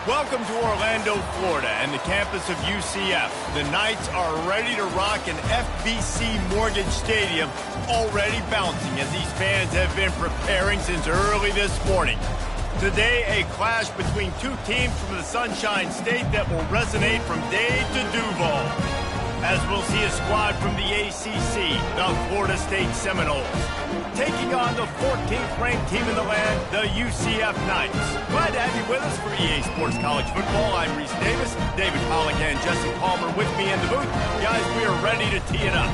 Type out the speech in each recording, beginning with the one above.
Welcome to Orlando, Florida, and the campus of UCF. The Knights are ready to rock an FBC Mortgage Stadium, already bouncing as these fans have been preparing since early this morning. Today, a clash between two teams from the Sunshine State that will resonate from Dade to Duval, as we'll see a squad from the ACC, the Florida State Seminoles, taking on the 14th ranked team in the land, the UCF Knights. Glad to have you with us for EA Sports College Football. I'm Reese Davis, David Pollock and Jesse Palmer with me in the booth. Guys, we are ready to tee it up.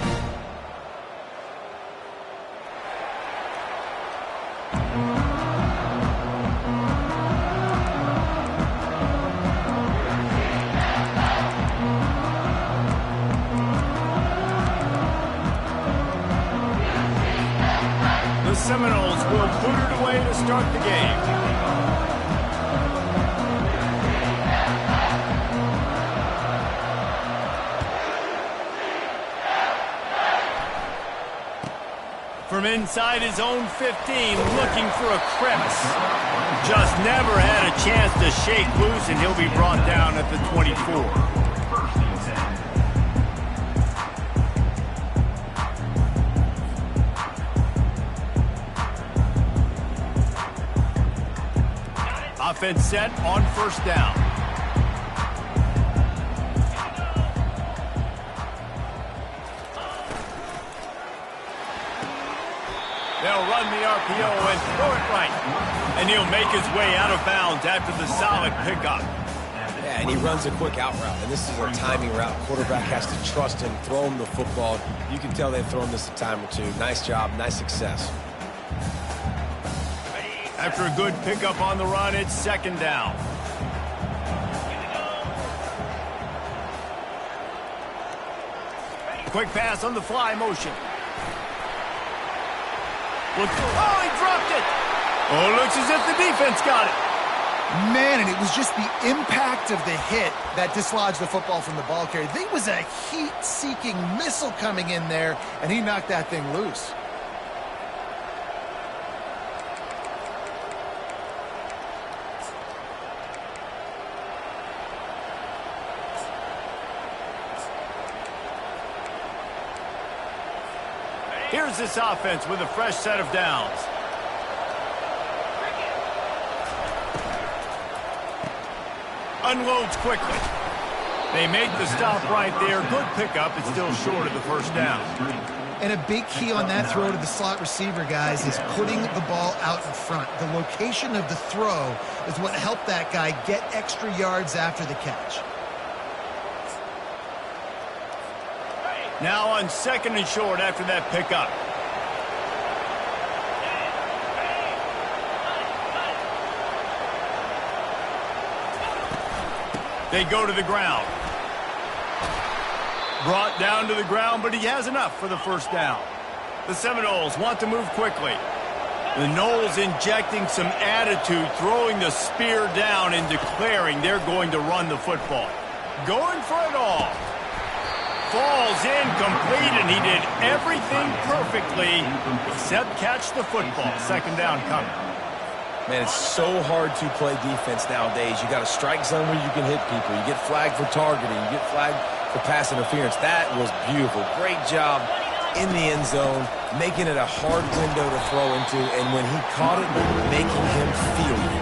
The Seminoles will put it away to start the game. From inside his own 15, looking for a crevice. Just never had a chance to shake loose, and he'll be brought down at the 24. Offense set on first down. They'll run the RPO and throw it right. And he'll make his way out of bounds after the solid pickup. Yeah, and he runs a quick out route. And this is a timing route. Quarterback has to trust him, throw him the football. You can tell they've thrown this a time or two. Nice job, nice success. After a good pickup on the run, it's second down. Quick pass on the fly motion. Oh, he dropped it. Oh, looks as if the defense got it. Man, and it was just the impact of the hit that dislodged the football from the ball carrier. There was a heat-seeking missile coming in there, and he knocked that thing loose. Here's this offense with a fresh set of downs. Unloads quickly. They make the stop right there. Good pickup. It's still short of the first down. And a big key on that throw to the slot receiver, guys, is putting the ball out in front. The location of the throw is what helped that guy get extra yards after the catch. Now on second and short after that pickup. They go to the ground. Brought down to the ground, but he has enough for the first down. The Seminoles want to move quickly. The Noles injecting some attitude, throwing the spear down and declaring they're going to run the football. Going for it all. Falls incomplete, and he did everything perfectly except catch the football. Second down coming. Man, it's so hard to play defense nowadays. You got a strike zone where you can hit people. You get flagged for targeting. You get flagged for pass interference. That was beautiful. Great job in the end zone, making it a hard window to throw into, and when he caught it, making him feel it.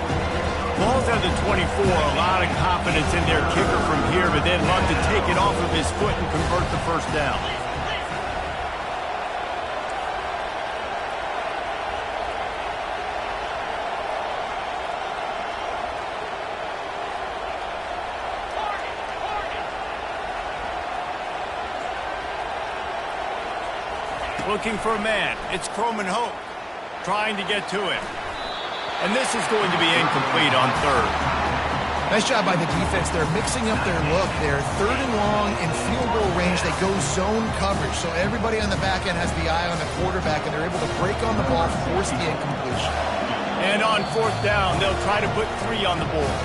Ball's at the 24, a lot of confidence in their kicker from here, but they'd love to take it off of his foot and convert the first down. Looking for a man. It's Croman Hope trying to get to him. And this is going to be incomplete on third. Nice job by the defense. They're mixing up their look. They're third and long in field goal range. They go zone coverage. So everybody on the back end has the eye on the quarterback, and they're able to break on the ball, force the incompletion. And on fourth down, they'll try to put 3 on the board.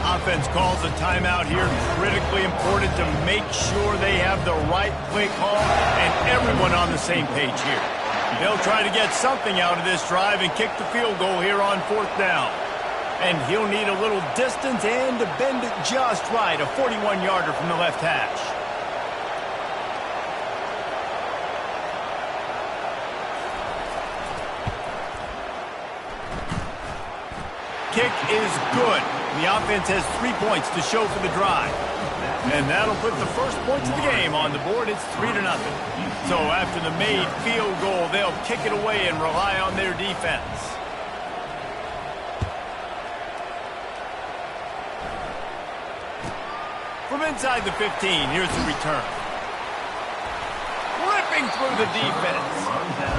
Offense calls a timeout here. Critically important to make sure they have the right play call and everyone on the same page here. They'll try to get something out of this drive and kick the field goal here on fourth down. And he'll need a little distance and to bend it just right. A 41-yarder from the left hash. Kick is good. The offense has 3 points to show for the drive. And that'll put the first points of the game on the board. It's 3-0. So after the made field goal, they'll kick it away and rely on their defense. From inside the 15, here's the return. Ripping through the defense.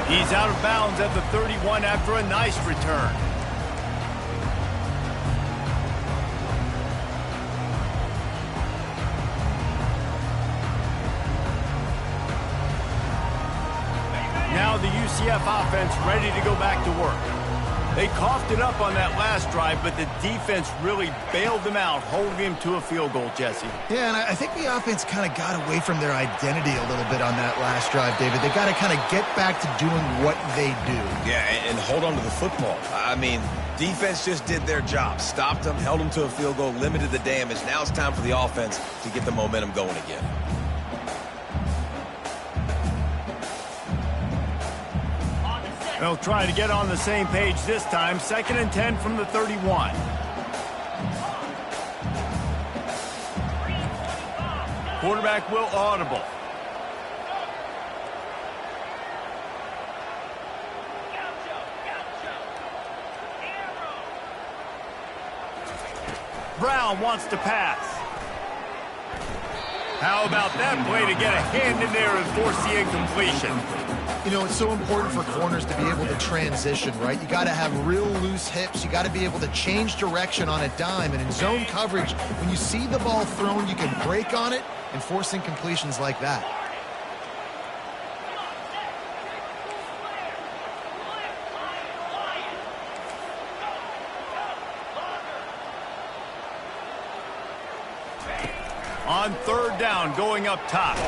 He's out of bounds at the 31 after a nice return. Now the UCF offense ready to go back to work. They coughed it up on that last drive, but the defense really bailed them out, holding him to a field goal, Jesse. Yeah, and I think the offense kind of got away from their identity a little bit on that last drive, David. They got to kind of get back to doing what they do. Yeah, and hold on to the football. I mean, defense just did their job. Stopped them, held them to a field goal, limited the damage. Now it's time for the offense to get the momentum going again. They'll try to get on the same page this time. 2nd and 10 from the 31. Quarterback will audible. Brown wants to pass. How about that play to get a hand in there and force the incompletion? You know, it's so important for corners to be able to transition, right? You got to have real loose hips. You got to be able to change direction on a dime. And in zone coverage, when you see the ball thrown, you can break on it and force incompletions like that. On 3rd down, going up top.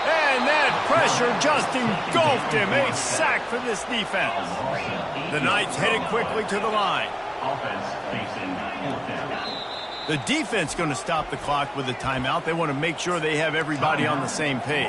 And that pressure just engulfed him. A sack for this defense. The Knights headed quickly to the line. The defense going to stop the clock with a timeout. They want to make sure they have everybody on the same page.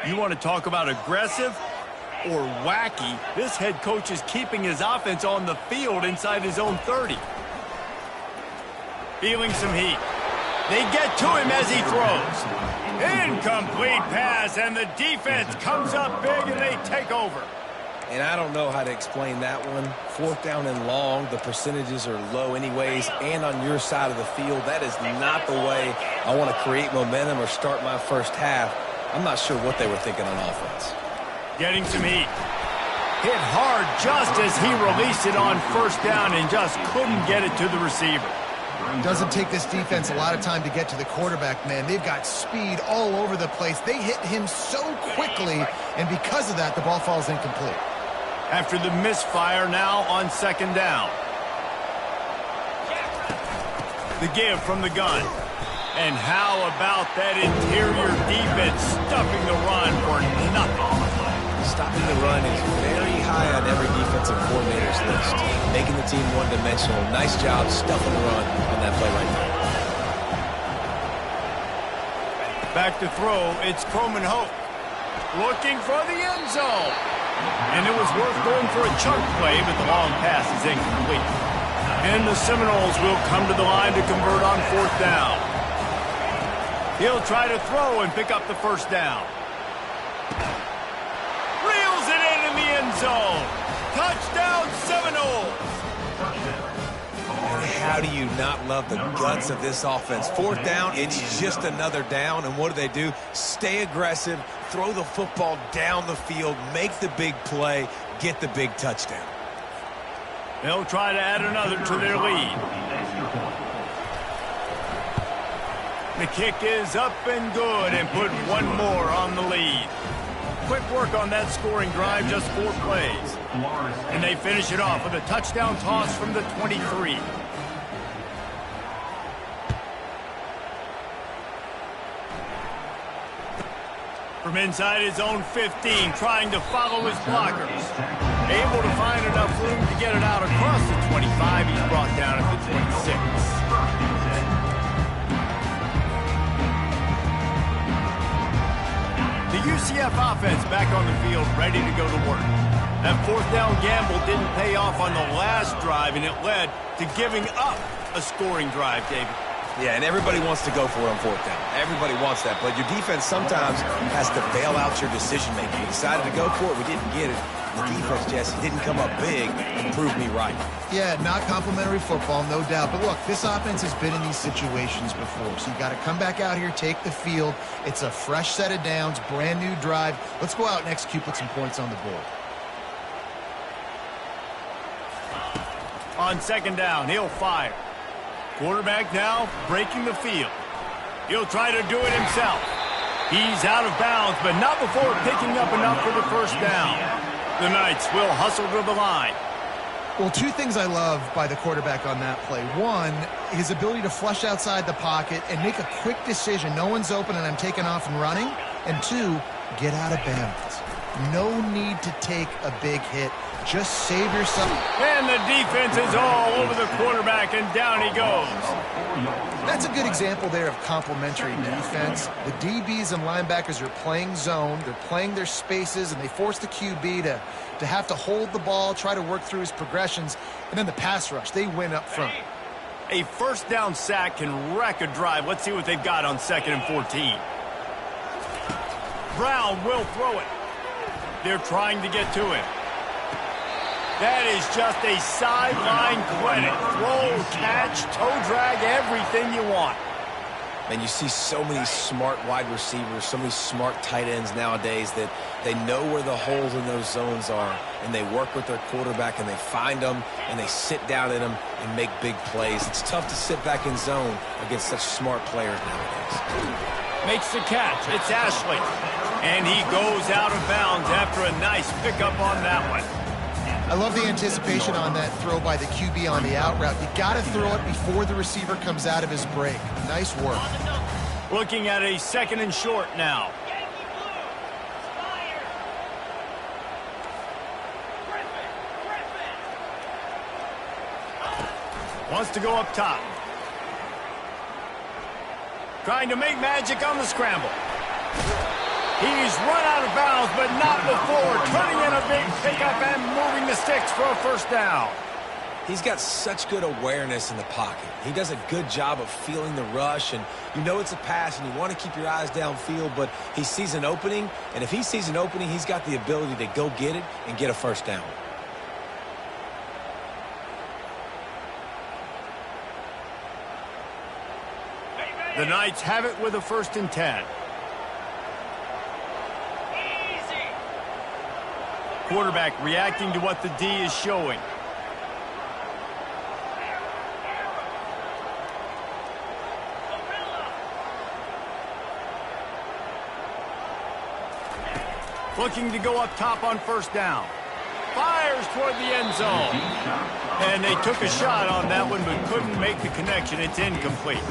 You want to talk about aggressive or wacky? This head coach is keeping his offense on the field inside his own 30. Feeling some heat. They get to him as he throws. Incomplete pass, and the defense comes up big, and they take over. And I don't know how to explain that one. 4th down and long, the percentages are low anyways, and on your side of the field, that is not the way I want to create momentum or start my first half. I'm not sure what they were thinking on offense. Getting some heat. Hit hard just as he released it on 1st down and just couldn't get it to the receiver. Doesn't take this defense a lot of time to get to the quarterback, man. They've got speed all over the place. They hit him so quickly, and because of that, the ball falls incomplete. After the misfire, now on 2nd down. The give from the gun. And how about that interior defense stuffing the run for nothing? Stopping the run is very high on every defensive coordinator's list. Making the team one-dimensional. Nice job stuffing the run on that play right there. Back to throw, it's Croman Hope. Looking for the end zone. And it was worth going for a chunk play, but the long pass is incomplete. And the Seminoles will come to the line to convert on 4th down. He'll try to throw and pick up the 1st down. Reels it in the end zone. Touchdown, Seminoles. And how do you not love the guts of this offense? 4th down, it's just another down. And what do? Stay aggressive, throw the football down the field, make the big play, get the big touchdown. They'll try to add another to their lead. The kick is up and good, and put one more on the lead. quick work on that scoring drive, just 4 plays. And they finish it off with a touchdown toss from the 23. From inside his own 15, trying to follow his blockers. Able to find enough room to get it out across the 25. He's brought down at the 26. The UCF offense back on the field, ready to go to work. That 4th down gamble didn't pay off on the last drive, and it led to giving up a scoring drive, David. Yeah, and everybody wants to go for it on 4th down. Everybody wants that, but your defense sometimes has to bail out your decision-making. We decided to go for it. We didn't get it. The defense, Jesse, didn't come up big and prove me right. Yeah, not complimentary football, no doubt. But look, this offense has been in these situations before, so you got to come back out here, take the field. It's a fresh set of downs, brand new drive. Let's go out and execute, put some points on the board. On 2nd down, he'll fire. Quarterback now breaking the field. He'll try to do it himself. He's out of bounds, but not before picking up enough for the 1st down. The Knights will hustle to the line. Well, 2 things I love by the quarterback on that play. 1, his ability to flush outside the pocket and make a quick decision. No one's open and I'm taking off and running. And 2, get out of bounds. No need to take a big hit. Just save yourself. And the defense is all over the quarterback, and down he goes. That's a good example there of complementary defense. The DBs and linebackers are playing zone. They're playing their spaces, and they force the QB to have to hold the ball, try to work through his progressions, and then the pass rush. They win up front. A 1st down sack can wreck a drive. Let's see what they've got on 2nd and 14. Brown will throw it. They're trying to get to him. That is just a sideline credit. Throw, catch, toe drag, everything you want. And you see so many smart wide receivers, so many smart tight ends nowadays that they know where the holes in those zones are, and they work with their quarterback, and they find them, and they sit down in them and make big plays. It's tough to sit back in zone against such smart players nowadays. Makes the catch. It's Ashley. And he goes out of bounds after a nice pickup on that one. I love the anticipation on that throw by the QB on the out route. You got to throw it before the receiver comes out of his break. Nice work. Looking at a 2nd and short now. Wants to go up top. Trying to make magic on the scramble. He's run out of bounds, but not before turning in a big pickup and moving the sticks for a 1st down. He's got such good awareness in the pocket. He does a good job of feeling the rush, and you know it's a pass, and you want to keep your eyes downfield, but he sees an opening, and if he sees an opening, he's got the ability to go get it and get a 1st down. The Knights have it with a 1st and 10. Quarterback reacting to what the D is showing. Looking to go up top on 1st down. Fires toward the end zone. And they took a shot on that one, but couldn't make the connection. It's incomplete.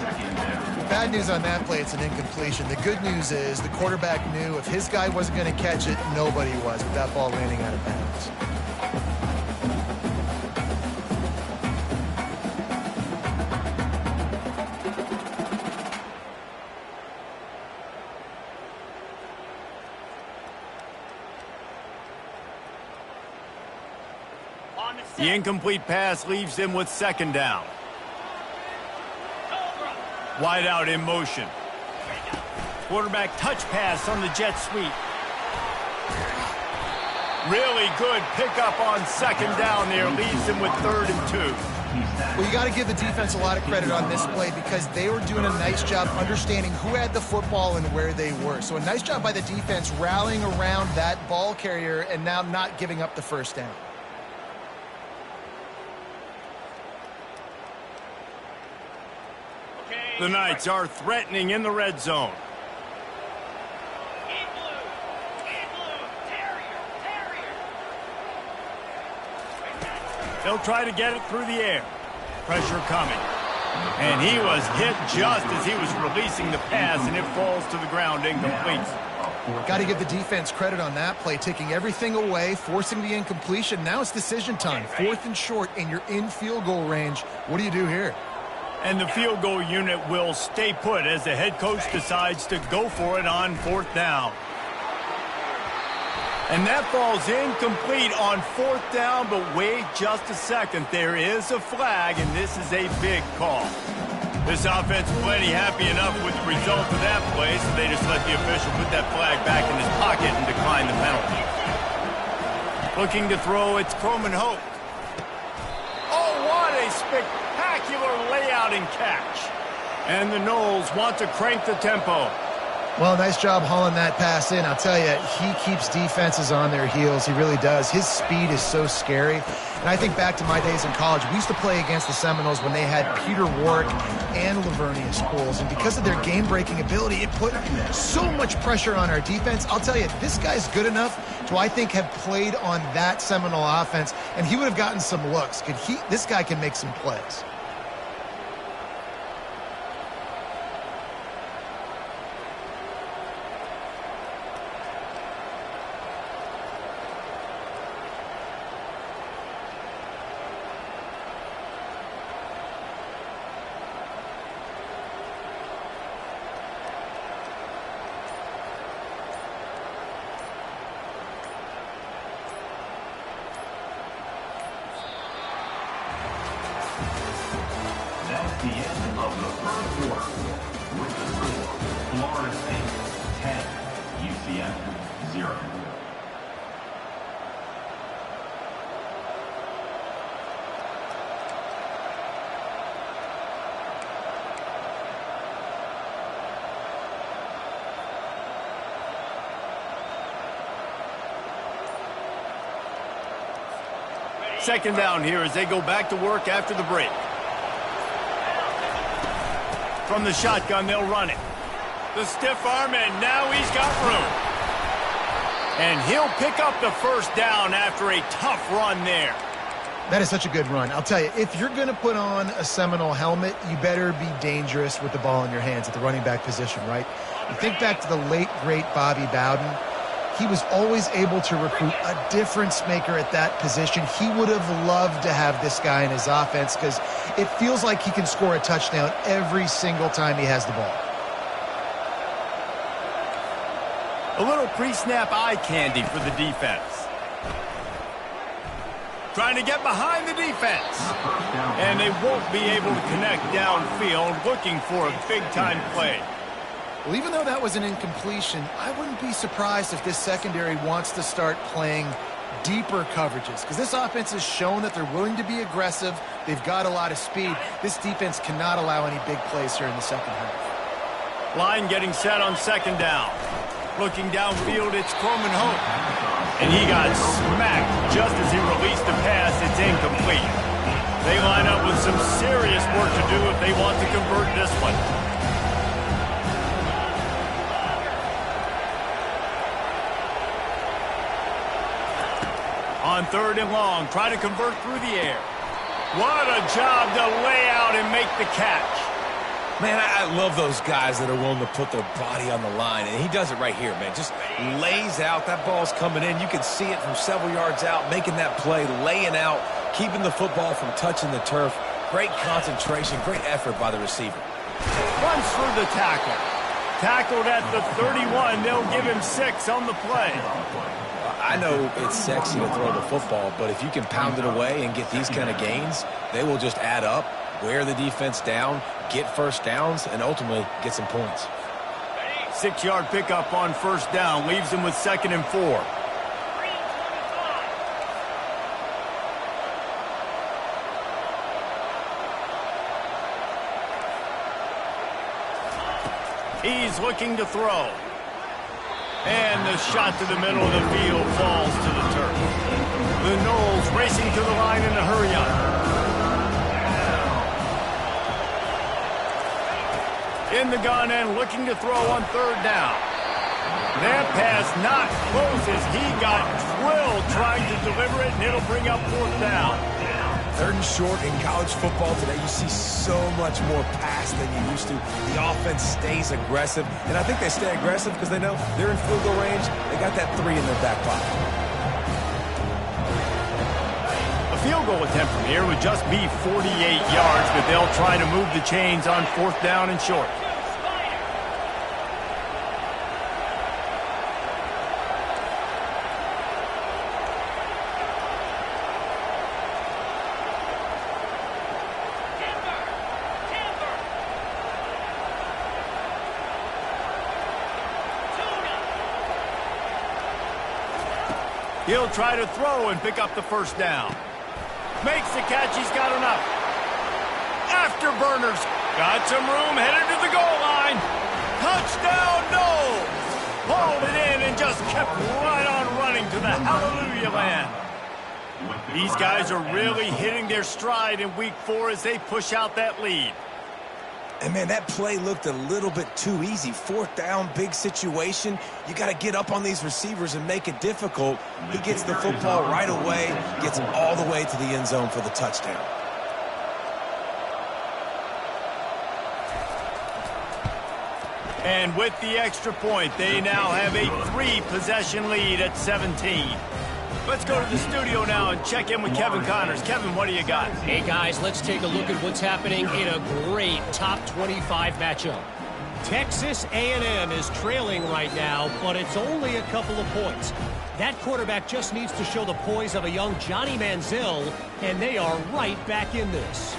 Bad news on that play, it's an incompletion. The good news is the quarterback knew if his guy wasn't going to catch it, nobody was with that ball landing out of bounds. The incomplete pass leaves them with 2nd down. Wide out in motion. Quarterback touch pass on the jet sweep. Really good pickup on 2nd down there. Leaves them with 3rd and 2. Well, you got to give the defense a lot of credit on this play because they were doing a nice job understanding who had the football and where they were. So a nice job by the defense rallying around that ball carrier and now not giving up the 1st down. The Knights are threatening in the red zone. He'll try to get it through the air. Pressure coming. And he was hit just as he was releasing the pass, and it falls to the ground incomplete. Got to give the defense credit on that play, taking everything away, forcing the incompletion. Now it's decision time. 4th and short, and you're in field goal range. What do you do here? And the field goal unit will stay put as the head coach decides to go for it on 4th down. And that falls incomplete on 4th down, but wait just a second. There is a flag, and this is a big call. This offense plenty happy enough with the result of that play, so they just let the official put that flag back in his pocket and decline the penalty. Looking to throw, it's Croman Hope. Oh, what a spectacular layout and catch. And the Noles want to crank the tempo. Well, nice job hauling that pass in. I'll tell you, he keeps defenses on their heels. He really does. His speed is so scary. And I think back to my days in college. We used to play against the Seminoles when they had Peter Warrick and Lavernius Pools. And because of their game-breaking ability, it put so much pressure on our defense. I'll tell you, this guy's good enough to, I think, have played on that Seminole offense, and he would have gotten some looks. This guy can make some plays. That's the end of the first quarter. With the score, Florida State 10, UCF 0. Second down here as they go back to work after the break. From the shotgun, they'll run it. The stiff arm, and now he's got room. And he'll pick up the first down after a tough run there. That is such a good run. I'll tell you, if you're going to put on a Seminole helmet, you better be dangerous with the ball in your hands at the running back position, right? You think back to the late, great Bobby Bowden. He was always able to recruit a difference maker at that position. He would have loved to have this guy in his offense because it feels like he can score a touchdown every single time he has the ball. A little pre-snap eye candy for the defense. Trying to get behind the defense. And they won't be able to connect downfield, looking for a big-time play. Well, even though that was an incompletion, I wouldn't be surprised if this secondary wants to start playing deeper coverages because this offense has shown that they're willing to be aggressive. They've got a lot of speed. This defense cannot allow any big plays here in the second half. Line getting set on second down. Looking downfield, it's Croman Hope. And he got smacked just as he released the pass. It's incomplete. They line up with some serious work to do if they want to convert this one. On third and long, try to convert through the air. What a job to lay out and make the catch. Man, I love those guys that are willing to put their body on the line, and he does it right here, man. Just lays out. That ball's coming in. You can see it from several yards out, making that play, laying out, keeping the football from touching the turf. Great concentration, great effort by the receiver. Runs through the tackle. Tackled at the 31. They'll give him 6 on the play. I know it's sexy to throw the football, but if you can pound it away and get these kind of gains, they will just add up, wear the defense down, get first downs, and ultimately get some points. 6-yard pickup on first down leaves him with 2nd and 4. He's looking to throw. And the shot to the middle of the field falls to the turf. The Noles racing to the line in a hurry-up. In the gun and looking to throw on third down. That pass not close as he got drilled trying to deliver it, and it'll bring up 4th down. 3rd and short in college football today, you see so much more pass than you used to. The offense stays aggressive, and I think they stay aggressive because they know they're in field goal range. They got that 3 in their back pocket. A field goal attempt from here would just be 48 yards, but they'll try to move the chains on 4th down and short. He'll try to throw and pick up the 1st down. Makes the catch. He's got enough. Afterburners. Got some room. Headed to the goal line. Touchdown, no. Hauled it in and just kept right on running to the hallelujah land. These guys are really hitting their stride in week 4 as they push out that lead. And, man, that play looked a little bit too easy. 4th down, big situation. You got to get up on these receivers and make it difficult. He gets the football right away, gets all the way to the end zone for the touchdown. And with the extra point, they now have a 3-possession lead at 17. Let's go to the studio now and check in with Kevin Connors. Kevin, what do you got? Hey, guys, let's take a look at what's happening in a great top 25 matchup. Texas A&M is trailing right now, but it's only a couple of points. That quarterback just needs to show the poise of a young Johnny Manziel, and they are right back in this.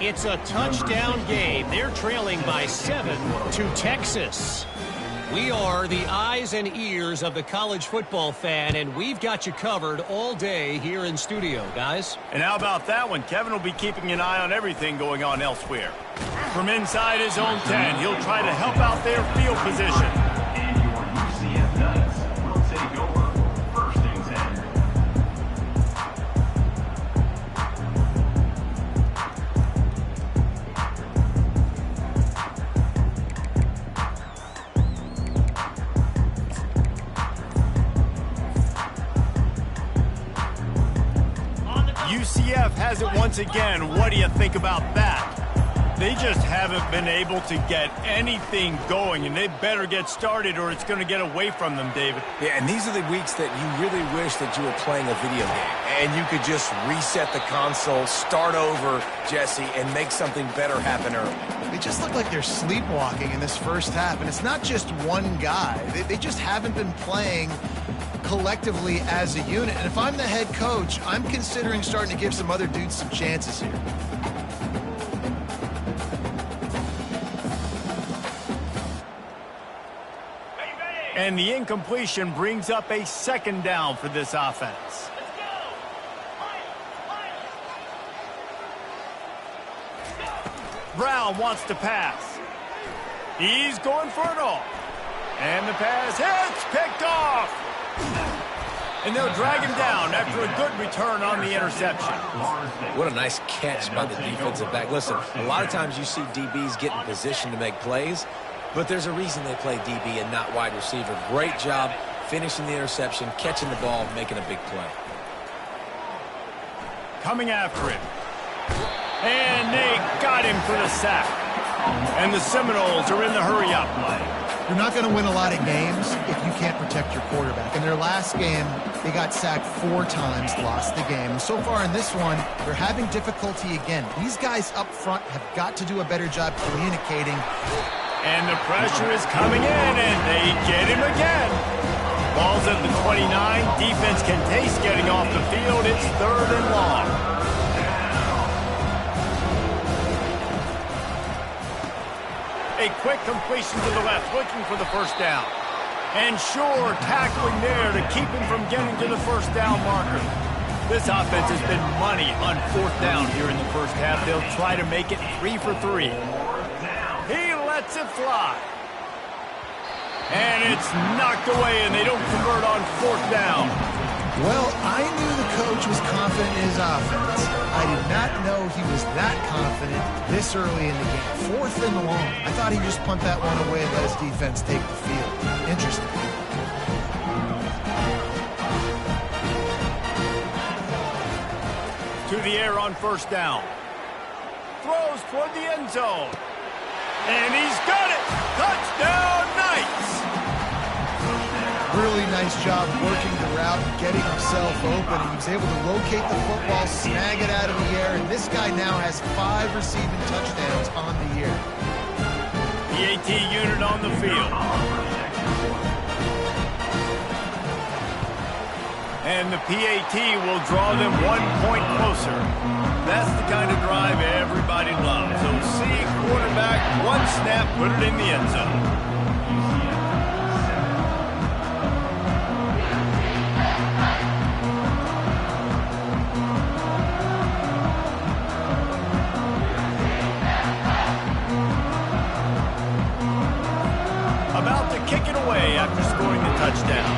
It's a touchdown game. They're trailing by 7 to Texas. We are the eyes and ears of the college football fan, and we've got you covered all day here in studio, guys. And how about that one? Kevin will be keeping an eye on everything going on elsewhere. From inside his own 10, he'll try to help out their field position. And your UCF Knights will take over 1st and 10. UCF has it once again. What do you think about that? They just haven't been able to get anything going, and they better get started or it's going to get away from them, David. Yeah, and these are the weeks that you really wish that you were playing a video game and you could just reset the console, start over, Jesse, and make something better happen early. They just look like they're sleepwalking in this first half, and it's not just one guy. They just haven't been playing collectively as a unit. And if I'm the head coach, I'm considering starting to give some other dudes some chances here. And the incompletion brings up a 2nd down for this offense. Brown wants to pass. He's going for it all. And the pass hits, picked off. And they'll drag him down after a good return on the interception. What a nice catch by the defensive back. Listen, a lot of times you see DBs get in position to make plays, but there's a reason they play DB and not wide receiver. Great job finishing the interception, catching the ball, making a big play. Coming after him. And they got him for the sack. And the Seminoles are in the hurry-up. You're not going to win a lot of games if you can't protect your quarterback. In their last game, they got sacked 4 times, lost the game. And so far in this one, they're having difficulty again. These guys up front have got to do a better job communicating. And the pressure is coming in, and they get him again. Ball's at the 29. Defense can taste getting off the field. It's 3rd and long. A quick completion to the left, looking for the 1st down. And sure, tackling there to keep him from getting to the 1st down marker. This offense has been money on 4th down here in the first half. They'll try to make it 3 for 3. He lets it fly. And it's knocked away, and they don't convert on 4th down. Well, I knew the coach was confident in his offense. I did not know he was that confident this early in the game. 4th and long. I thought he'd just punt that one away and let his defense take the field. Interesting. to the air on first down. Throws toward the end zone. And he's got it. Touchdown, Knights. Really nice job working the route, getting himself open, and he was able to locate the football, snag it out of the air, and this guy now has 5 receiving touchdowns on the year. PAT unit on the field. And the PAT will draw them 1 point closer. That's the kind of drive everybody loves. So see quarterback, 1 snap, put it in the end zone. About to kick it away after scoring the touchdown.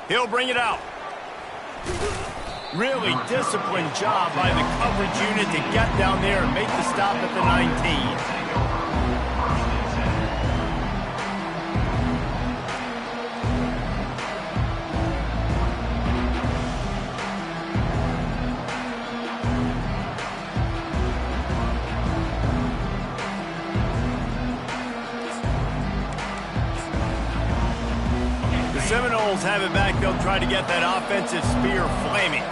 He'll bring it out. Really disciplined job by the coverage unit to get down there and make the stop at the 19. Seminoles have it back. They'll try to get that offensive spear flaming.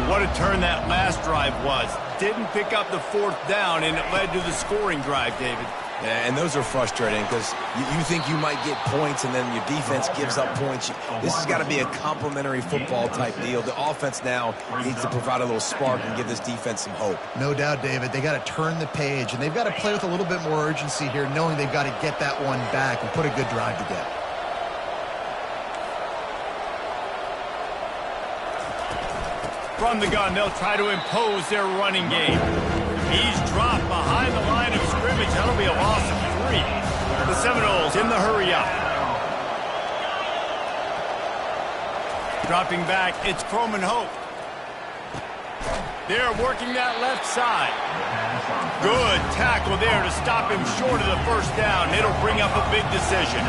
What a turn that last drive was. Didn't pick up the 4th down, and it led to the scoring drive, David. Yeah, and those are frustrating because you think you might get points, and then your defense gives up points. This has got to be a complimentary football type deal. The offense now needs to provide a little spark and give this defense some hope. No doubt, David. They got to turn the page, and they've got to play with a little bit more urgency here, knowing they've got to get that one back and put a good drive together. From the gun, they'll try to impose their running game. He's dropped behind the line of scrimmage. That'll be a loss of 3. The Seminoles in the hurry-up. Dropping back, it's Croman Hope. They're working that left side. Good tackle there to stop him short of the first down. It'll bring up a big decision.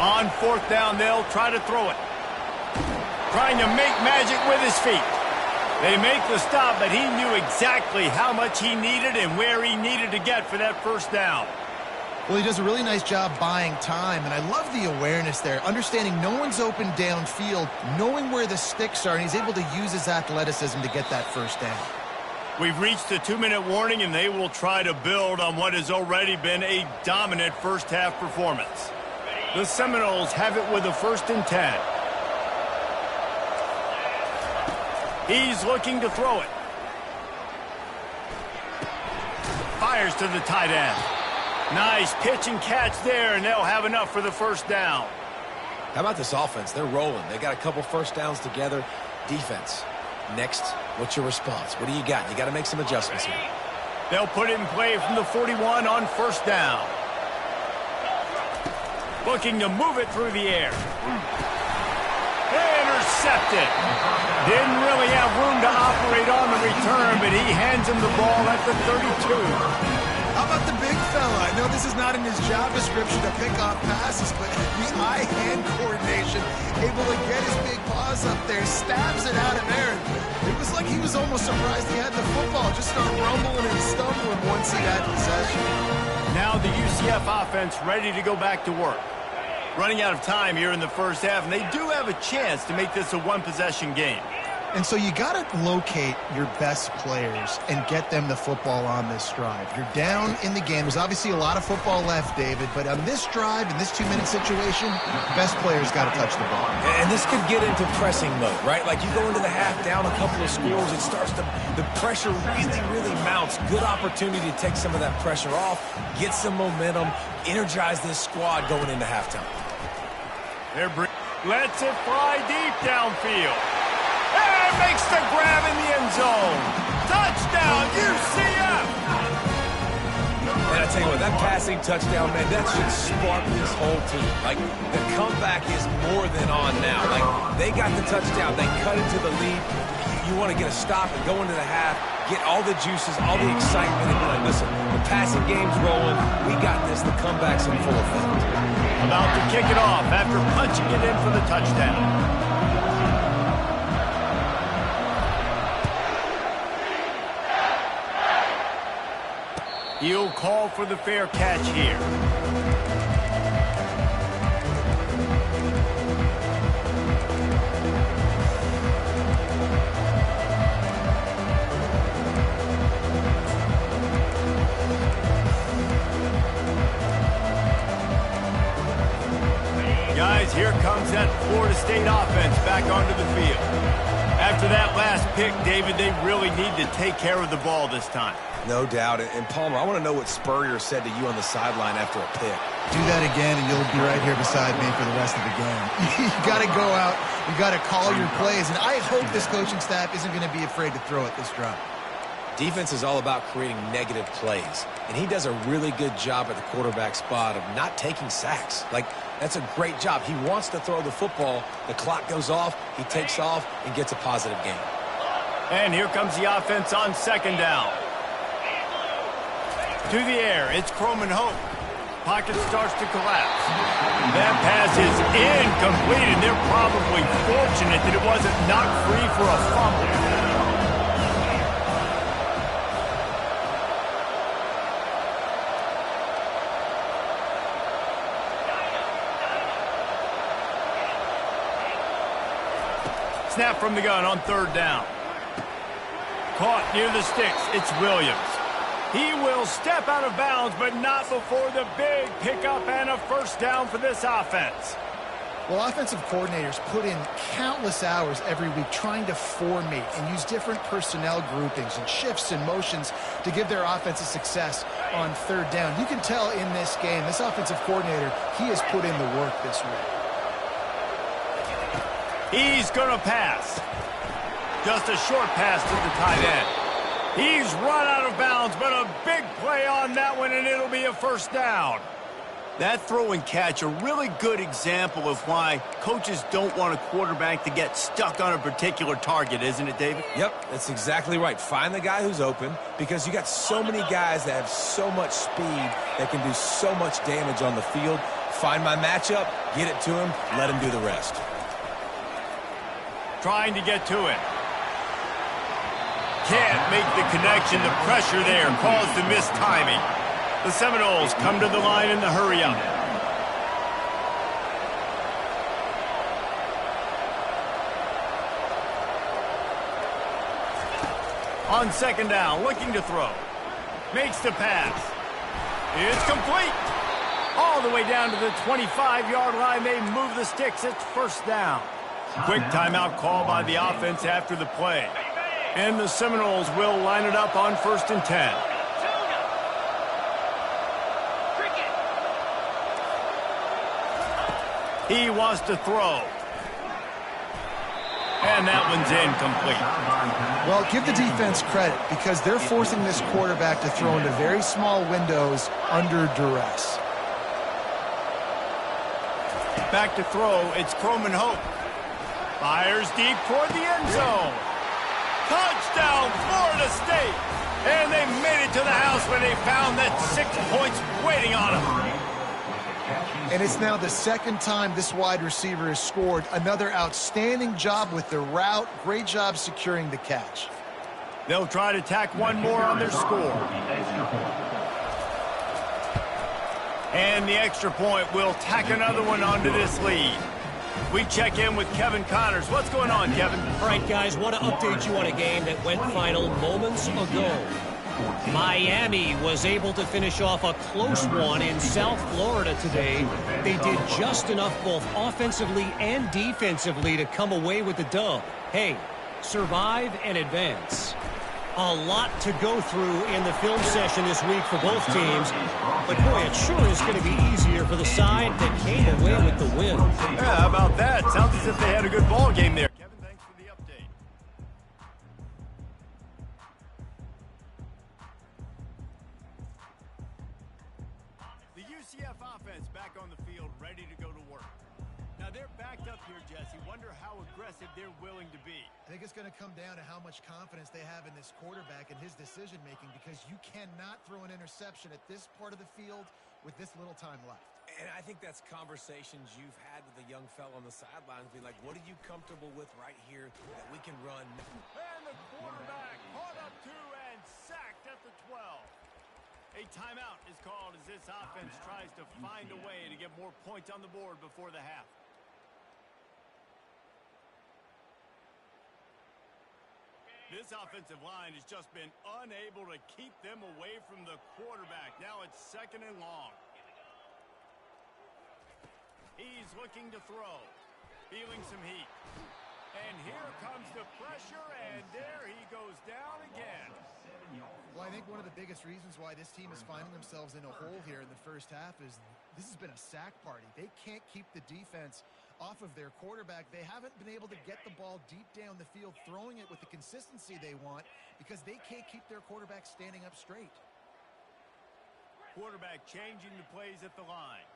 On 4th down, they'll try to throw it. Trying to make magic with his feet. They make the stop, but he knew exactly how much he needed and where he needed to get for that first down. Well, he does a really nice job buying time, and I love the awareness there, understanding no one's open downfield, knowing where the sticks are, and he's able to use his athleticism to get that first down. We've reached the 2-minute warning, and they will try to build on what has already been a dominant first-half performance. The Seminoles have it with a 1st and 10. He's looking to throw it. Fires to the tight end. Nice pitch and catch there, and they'll have enough for the first down. How about this offense? They're rolling. They got a couple first downs together. Defense. Next, what's your response? What do you got? You got to make some adjustments here. They'll put it in play from the 41 on first down. Looking to move it through the air. Intercepted. Didn't really have room to operate on the return, but he hands him the ball at the 32. How about the big fella? I know this is not in his job description to pick off passes, but the eye-hand coordination, able to get his big paws up there, stabs it out of there. It was like he was almost surprised he had the football, just started rumbling and stumbling once he had possession. Now the UCF offense ready to go back to work. Running out of time here in the first half, and they do have a chance to make this a 1-possession game. And so you got to locate your best players and get them the football on this drive. You're down in the game. There's obviously a lot of football left, David, but on this drive, in this 2-minute situation, best players got to touch the ball. And this could get into pressing mode, right? Like you go into the half down a couple of scores, it starts to, the pressure really mounts. Good opportunity to take some of that pressure off, get some momentum, energize this squad going into halftime. Lets it fly deep downfield. And makes the grab in the end zone. Touchdown, UCF! And I tell you what, that passing touchdown, man, that should spark this whole team. Like, the comeback is more than on now. Like, they got the touchdown. They cut into the lead. You you want to get a stop and go into the half, get all the juices, all the excitement, and be like, listen, the passing game's rolling. We got this. The comeback's in full effect. About to kick it off after punching it in for the touchdown. He'll call for the fair catch here. Guys, here comes that Florida State offense back onto the field. After that last pick, David, they really need to take care of the ball this time. No doubt. And Palmer, I want to know what Spurrier said to you on the sideline after a pick. Do that again, and you'll be right here beside me for the rest of the game. You got to go out. You got to call your plays. And I hope this coaching staff isn't going to be afraid to throw it this drive. Defense is all about creating negative plays, and he does a really good job at the quarterback spot of not taking sacks. Like, that's a great job. He wants to throw the football. The clock goes off. He takes off and gets a positive gain. And here comes the offense on second down. To the air, it's Croman Hope. Pocket starts to collapse. That pass is incomplete, and they're probably fortunate that it wasn't knocked free for a fumble. Snap from the gun on third down. Caught near the sticks. It's Williams. He will step out of bounds, but not before the big pickup and a first down for this offense. Well, offensive coordinators put in countless hours every week trying to formate and use different personnel groupings and shifts and motions to give their offensive success on third down. You can tell in this game, this offensive coordinator, he has put in the work this week. He's going to pass. Just a short pass to the tight end. He's run out of bounds, but a big play on that one, and it'll be a first down. That throw and catch, a really good example of why coaches don't want a quarterback to get stuck on a particular target, isn't it, David? Yep, that's exactly right. Find the guy who's open, because you got so many guys that have so much speed that can do so much damage on the field. Find my matchup, get it to him, let him do the rest. Trying to get to it. Can't make the connection. The pressure there caused the missed timing. The Seminoles come to the line in the hurry-up. On second down, looking to throw. Makes the pass. It's complete. All the way down to the 25-yard line. They move the sticks. It's first down. Quick timeout call by the offense after the play. And the Seminoles will line it up on 1st and 10. He wants to throw. And that one's incomplete. Well, give the defense credit because they're forcing this quarterback to throw into very small windows under duress. Back to throw, it's Croman Hope. Fires deep toward the end zone. Touchdown, Florida State. And they made it to the house when they found that 6 points waiting on them. And it's now the second time this wide receiver has scored. Another outstanding job with the route. Great job securing the catch. They'll try to tack one more on their score. And the extra point will tack another one onto this lead. We check in with Kevin Connors. What's going on, Kevin? All right, guys, want to update you on a game that went final moments ago. Miami was able to finish off a close one in South Florida today. They did just enough both offensively and defensively to come away with the dub. Hey, survive and advance. A lot to go through in the film session this week for both teams. But, boy, it sure is going to be easier for the side that came away with the win. Yeah, how about that? Sounds as if they had a good ball game there. Kevin, thanks for the update. The UCF offense back on the field, ready to go to work. Now they're backed up here, Jesse. Wonder how aggressive they're willing to be. I think it's going to come down to how much confidence they have in this quarterback and his decision-making, because you cannot throw an interception at this part of the field with this little time left. And I think that's conversations you've had with a young fella on the sidelines. Be like, what are you comfortable with right here that we can run? And the quarterback caught up to and sacked at the 12. A timeout is called as this offense tries to find a way to get more points on the board before the half. This offensive line has just been unable to keep them away from the quarterback. Now it's 2nd and long. He's looking to throw, feeling some heat. And here comes the pressure, and there he goes down again. Well, I think one of the biggest reasons why this team is finding themselves in a hole here in the first half is this has been a sack party. They can't keep the defense off of their quarterback. They haven't been able to get the ball deep down the field, throwing it with the consistency they want, because they can't keep their quarterback standing up straight. Quarterback changing the plays at the line.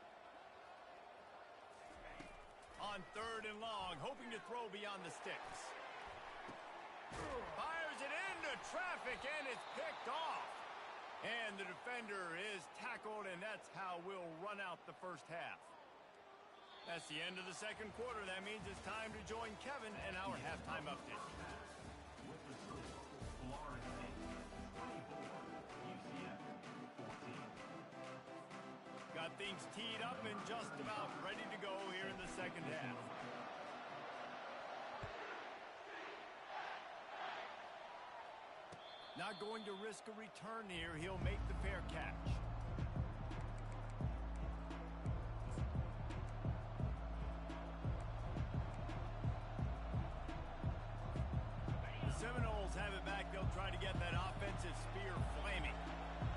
On 3rd and long, hoping to throw beyond the sticks. Fires it into traffic, and it's picked off. And the defender is tackled, and that's how we'll run out the first half. That's the end of the 2nd quarter. That means it's time to join Kevin and our halftime update. With the score, Florida State 24, UCF 14. Got things teed up and just about ready to go here in the 2nd half. Not going to risk a return here. He'll make the fair catch. The Seminoles have it back. They'll try to get that offensive spear flaming.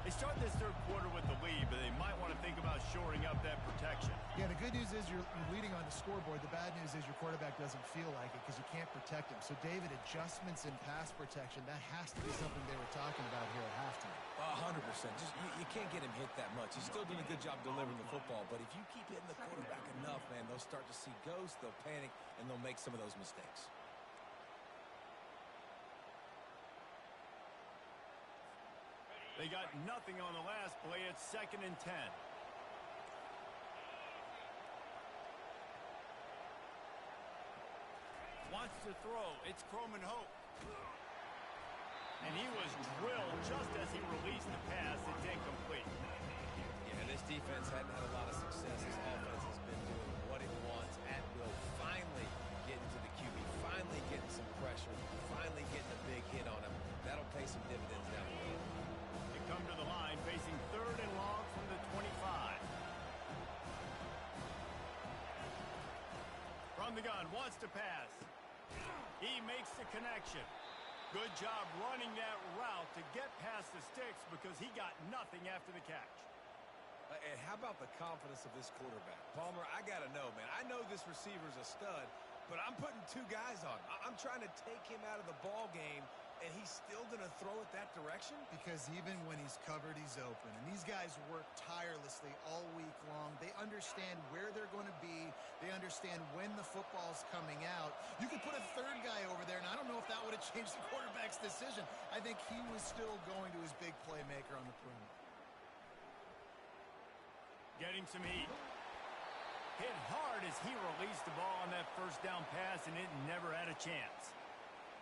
They start this 3rd quarter with the lead, but they might want to think about shoring up that protection. Yeah, the good news is you're leading on the scoreboard. The bad news is your quarterback doesn't feel like it because you can't protect him. So, David, adjustments in pass protection, that has to be something they were talking about here at halftime. 100%. Just you can't get him hit that much. He's still doing a good job delivering the football, but if you keep hitting the quarterback enough, man, they'll start to see ghosts, they'll panic, and they'll make some of those mistakes. They got nothing on the last play. It's 2nd and 10. Wants to throw. It's Croman Hope. And he was drilled just as he released the pass. It's incomplete. Yeah, this defense hadn't had a lot of success. This offense has been doing what it wants at will. Finally getting to the QB. Finally getting some pressure. Finally getting a big hit on him. That'll pay some dividends down the road. Come to the line, facing 3rd and long from the 25. From the gun, wants to pass. He makes the connection. Good job running that route to get past the sticks because he got nothing after the catch. And how about the confidence of this quarterback? Palmer, I got to know, man. I know this receiver's a stud, but I'm putting 2 guys on him. I'm trying to take him out of the ball game, and he's still going to throw it that direction? Because even when he's covered, he's open. And these guys work tirelessly all week long. They understand where they're going to be. They understand when the football's coming out. You could put a 3rd guy over there, and I don't know if that would have changed the quarterback's decision. I think he was still going to his big playmaker on the perimeter. Getting some heat. Hit hard as he released the ball on that 1st down pass, and it never had a chance.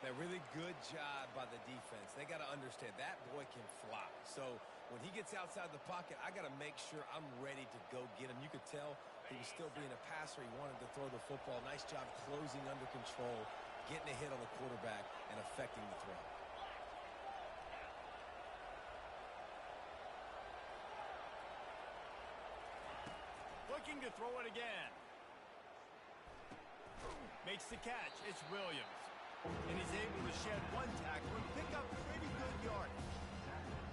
That really good job by the defense. They got to understand that boy can fly. So when he gets outside the pocket, I got to make sure I'm ready to go get him. You could tell he was still being a passer. He wanted to throw the football. Nice job closing under control, getting a hit on the quarterback, and affecting the throw. Looking to throw it again. Makes the catch. It's Williams. And he's able to shed 1 tackle and pick up pretty good yardage.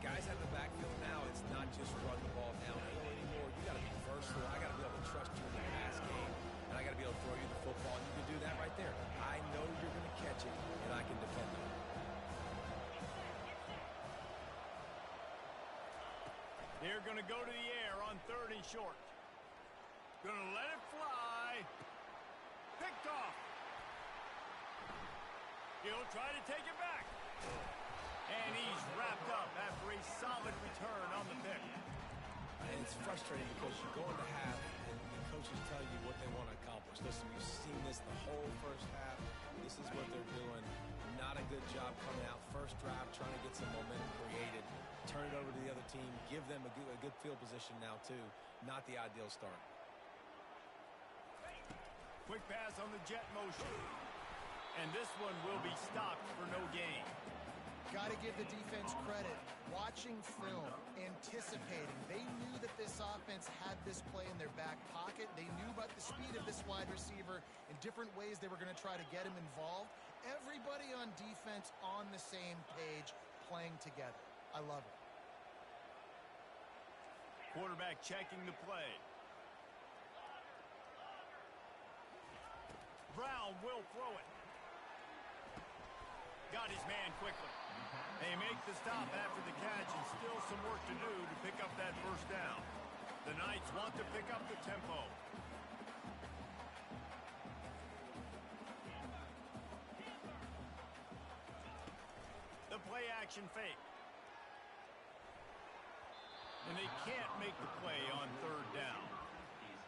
Guys out of the backfield now, it's not just run the ball downhill anymore. You got to be versatile. I got to be able to trust you in the pass game, and I got to be able to throw you the football. And you can do that right there. I know you're going to catch it, and I can defend it. They're going to go to the air on 3rd and short. Going to let it fly. Picked off. He'll try to take it back. And he's wrapped up after a solid return on the pick. And it's frustrating because you go into half and the coaches tell you what they want to accomplish. Listen, we've seen this the whole first half. This is what they're doing. Not a good job coming out first drive, trying to get some momentum created. Turn it over to the other team. Give them a good field position now, too. Not the ideal start. Quick pass on the jet motion. And this one will be stopped for no gain. Got to give the defense credit. Watching film, anticipating. They knew that this offense had this play in their back pocket. They knew about the speed of this wide receiver in different ways they were going to try to get him involved. Everybody on defense on the same page, playing together. I love it. Quarterback checking the play. Brown will throw it. Got his man quickly. They make the stop after the catch, and still some work to do to pick up that first down. The Knights want to pick up the tempo. The play action fake. And they can't make the play on third down.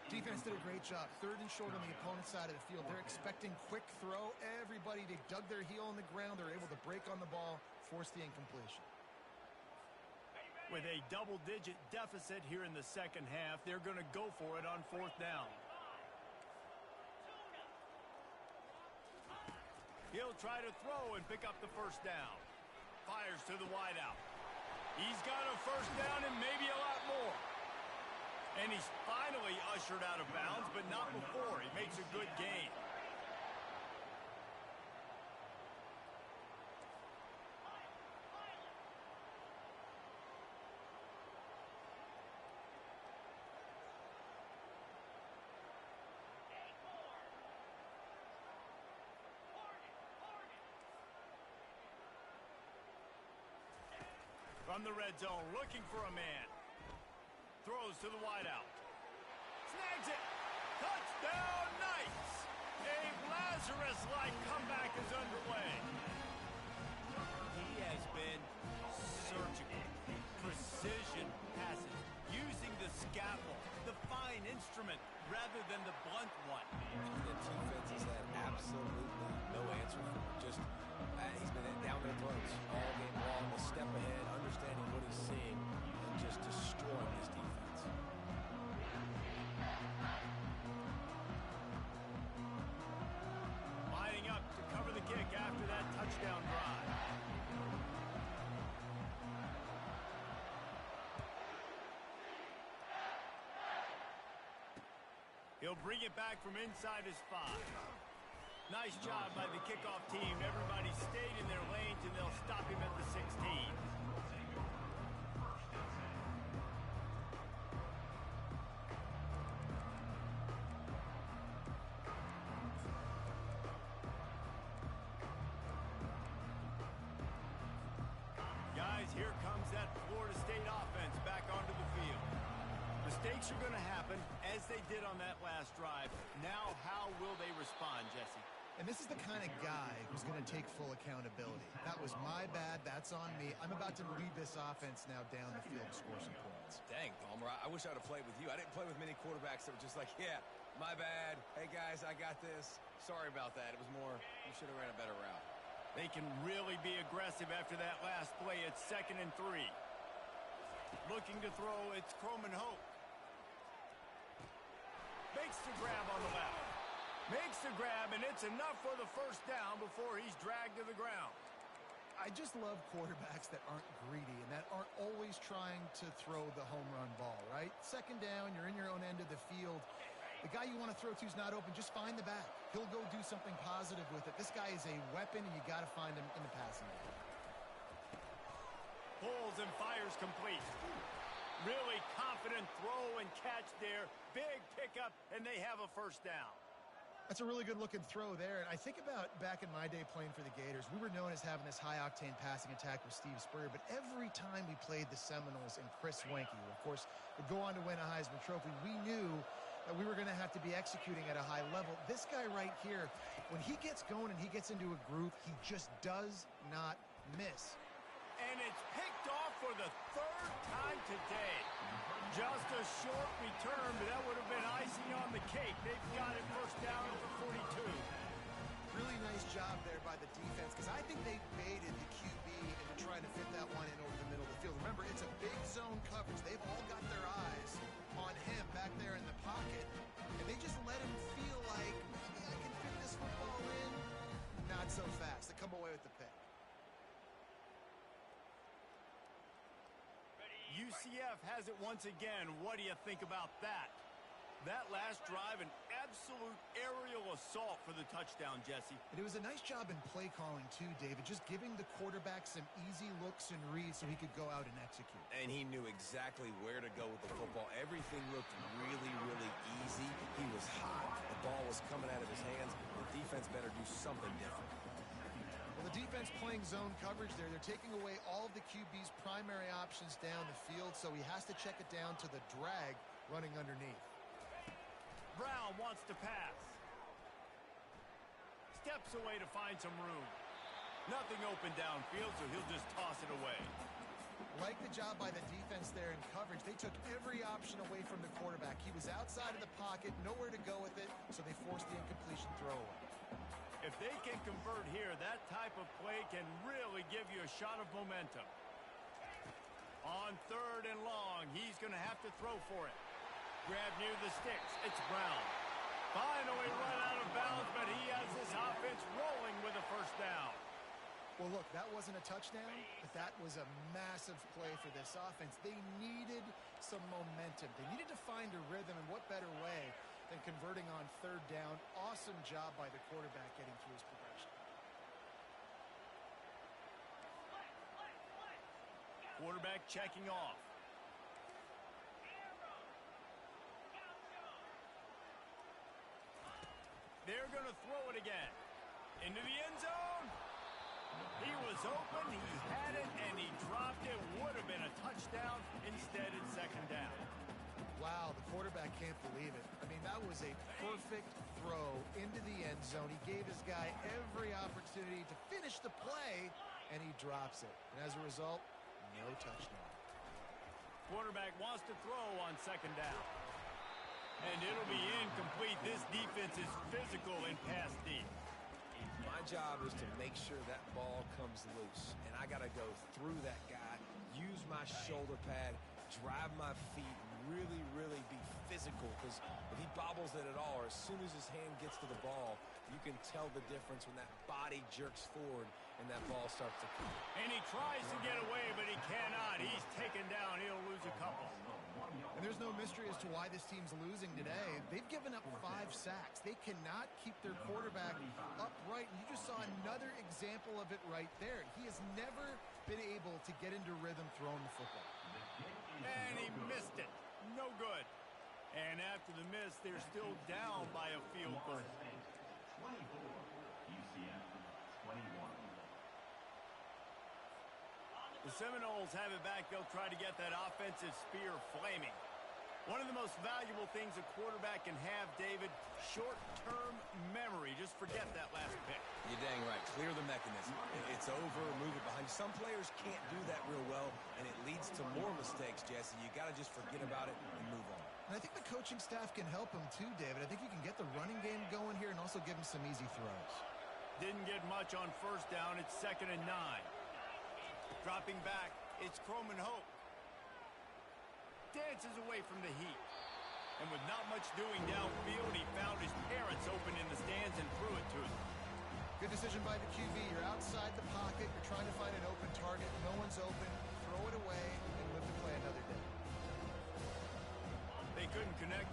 Defense did a great job. Third and short on the opponent's side of the field. They're expecting quick throw. Everybody, they dug their heel in the ground. They're able to break on the ball, force the incompletion. With a double-digit deficit here in the second half, they're going to go for it on fourth down. He'll try to throw and pick up the first down. Fires to the wideout. He's got a first down and maybe a lot more. And he's finally ushered out of bounds, but not before. He makes a good gain. From the red zone, looking for a man. Throws to the wideout. Snags it. Touchdown, Knights. A Lazarus-like comeback is underway. He has been surgical. Precision passes. Using the scalpel, the fine instrument, rather than the blunt one. The defense has had absolutely no answer for him. Just, he's been down their throats all game long. A step ahead, understanding what he's seeing, and just destroying this defense. Lining up to cover the kick after that touchdown drive. He'll bring it back from inside his 5. Nice job by the kickoff team. Everybody stayed in their lanes, and they'll stop him at the 16. Guys, here comes that Florida State offense back onto the field. Mistakes are going to happen, as they did on that last drive. Now, how will they respond, Jesse? And this is the kind of guy who's going to take full accountability. That was my bad. That's on me. I'm about to lead this offense now down the field to score some points. Dang, Palmer, I wish I would have played with you. I didn't play with many quarterbacks that were just like, yeah, my bad. Hey, guys, I got this. Sorry about that. It was more, you should have ran a better route. They can really be aggressive after that last play. It's 2nd and 3. Looking to throw, it's Croman Hope. Makes the grab on the left. Makes the grab, and it's enough for the first down before he's dragged to the ground. I just love quarterbacks that aren't greedy and that aren't always trying to throw the home run ball, right? 2nd down, you're in your own end of the field. The guy you want to throw to is not open. Just find the back. He'll go do something positive with it. This guy is a weapon, and you got to find him in the passing game. Pulls and fires complete. Really confident throw and catch there. Big pickup, and they have a first down. That's a really good-looking throw there. And I think about back in my day playing for the Gators, we were known as having this high-octane passing attack with Steve Spurrier, but every time we played the Seminoles and Chris Wenke, who, of course, would go on to win a Heisman Trophy, we knew that we were going to have to be executing at a high level. This guy right here, when he gets going and he gets into a groove, he just does not miss. And it's picked off for the third time today. Just a short return, but that would have been icing on the cake. They've got it first down for 42. Really nice job there by the defense, because I think they baited the QB into trying to fit that one in over the middle of the field. Remember, it's a big zone coverage. They've all got their eyes on him back there in the pocket, and they just let him feel like, maybe I can fit this football in. Not so fast. They come away with the pick. UCF has it once again. What do you think about that? That last drive, an absolute aerial assault for the touchdown, Jesse. And it was a nice job in play calling too, David, just giving the quarterback some easy looks and reads so he could go out and execute. And he knew exactly where to go with the football. Everything looked really, really easy. He was hot. The ball was coming out of his hands. The defense better do something different. Well, the defense playing zone coverage there. They're taking away all of the QB's primary options down the field, so he has to check it down to the drag running underneath. Brown wants to pass. Steps away to find some room. Nothing open downfield, so he'll just toss it away. Like the job by the defense there in coverage. They took every option away from the quarterback. He was outside of the pocket, nowhere to go with it, so they forced the incompletion throwaway. If they can convert here, that type of play can really give you a shot of momentum. On 3rd and long, he's going to have to throw for it. Grab near the sticks. It's Brown. Finally run out of bounds, but he has this offense rolling with a first down. Well, look, that wasn't a touchdown, but that was a massive play for this offense. They needed some momentum. They needed to find a rhythm, and what better way than converting on 3rd down. Awesome job by the quarterback getting through his progression. Quarterback checking off. They're going to throw it again. Into the end zone. He was open, he had it, and he dropped it. Would have been a touchdown. Instead, it's 2nd down. Wow, the quarterback can't believe it. I mean, that was a perfect throw into the end zone. He gave his guy every opportunity to finish the play, and he drops it. And as a result, no touchdown. Quarterback wants to throw on 2nd down. And it'll be incomplete. This defense is physical in pass deep. My job is to make sure that ball comes loose, and I got to go through that guy, use my shoulder pad, drive my feet, really, really be physical, because if he bobbles it at all, or as soon as his hand gets to the ball, you can tell the difference when that body jerks forward and that ball starts to come. And he tries to get away, but he cannot. He's taken down. He'll lose a couple. And there's no mystery as to why this team's losing today. They've given up 5 sacks. They cannot keep their quarterback upright. And you just saw another example of it right there. He has never been able to get into rhythm throwing the football. And he missed it. No good. And after the miss, they're still down by a field goal. 24, UCF 21. The Seminoles have it back. They'll try to get that offensive spear flaming. One of the most valuable things a quarterback can have, David, short-term memory. Just forget that last pick. You're dang right. Clear the mechanism. It's over, move it behind you. Some players can't do that real well, and it leads to more mistakes, Jesse. You got to just forget about it and move on. And I think the coaching staff can help him too, David. I think you can get the running game going here and also give him some easy throws. Didn't get much on 1st down. It's 2nd and 9. Dropping back, it's Croman Hope. Dances away from the heat. And with not much doing downfield, he found his parents open in the stands and threw it to them. Good decision by the QB. You're outside the pocket. You're trying to find an open target. No one's open. Throw it away and live to play another day. They couldn't connect.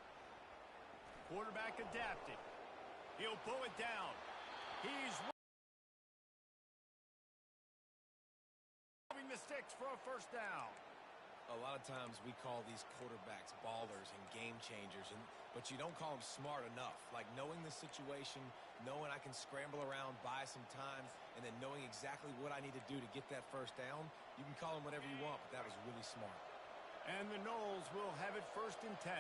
Quarterback adapting. He'll pull it down. He's moving the sticks for a 1st down. A lot of times we call these quarterbacks ballers and game changers, but you don't call them smart enough. Like knowing the situation, knowing I can scramble around, buy some time, and then knowing exactly what I need to do to get that 1st down. You can call them whatever you want, but that was really smart. And the Noles will have it 1st and 10.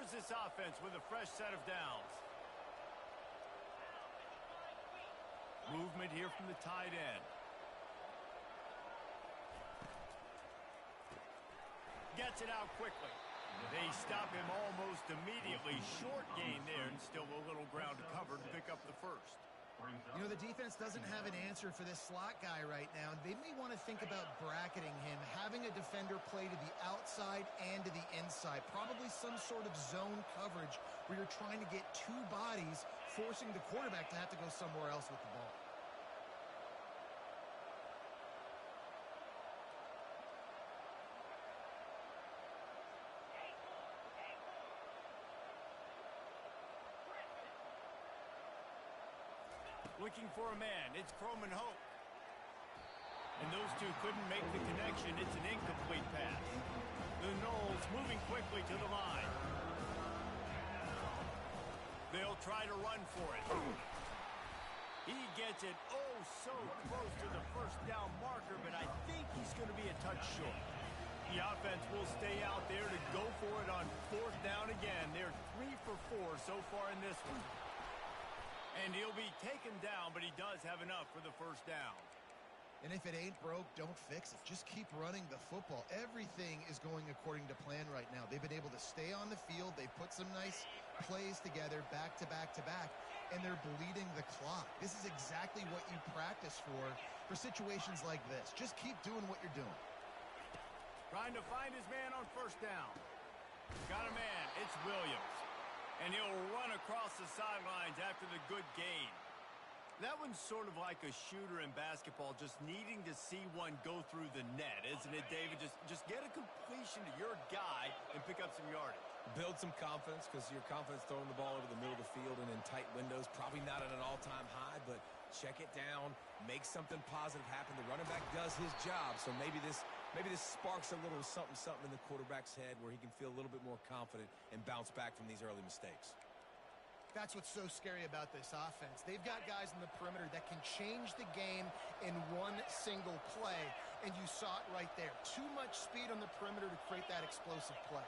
covers this offense with a fresh set of downs. Movement here from the tight end. Gets it out quickly. They stop him almost immediately. Short gain there, and still a little ground to cover to pick up the first. You know, the defense doesn't have an answer for this slot guy right now. They may want to think about bracketing him, having a defender play to the outside and to the inside. Probably some sort of zone coverage where you're trying to get two bodies, forcing the quarterback to have to go somewhere else with the ball. Looking for a man. It's Chrome and Hope. And those two couldn't make the connection. It's an incomplete pass. The Knowles moving quickly to the line. They'll try to run for it. He gets it oh so close to the first down marker, but I think he's going to be a touch short. The offense will stay out there to go for it on fourth down again. They're 3 for 4 so far in this one. And he'll be taken down, but he does have enough for the first down. And if it ain't broke, don't fix it. Just keep running the football. Everything is going according to plan right now. They've been able to stay on the field. They've put some nice plays together back to back to back, and they're bleeding the clock. This is exactly what you practice for situations like this. Just keep doing what you're doing. Trying to find his man on first down. Got a man. It's Williams. And he'll run across the sidelines after the good gain. That one's sort of like a shooter in basketball, just needing to see one go through the net, isn't it, David? Just get a completion to your guy and pick up some yardage. Build some confidence, because your confidence throwing the ball over the middle of the field and in tight windows, probably not at an all-time high, but check it down, make something positive happen. The running back does his job, so maybe this sparks a little something in the quarterback's head where he can feel a little bit more confident and bounce back from these early mistakes. That's what's so scary about this offense. They've got guys in the perimeter that can change the game in one single play, and you saw it right there. Too much speed on the perimeter to create that explosive play.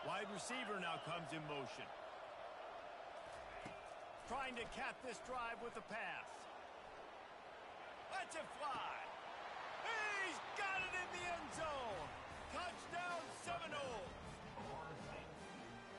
Wide receiver now comes in motion. Trying to cap this drive with a pass. Lets it fly. He's got it in the end zone. Touchdown, Seminoles.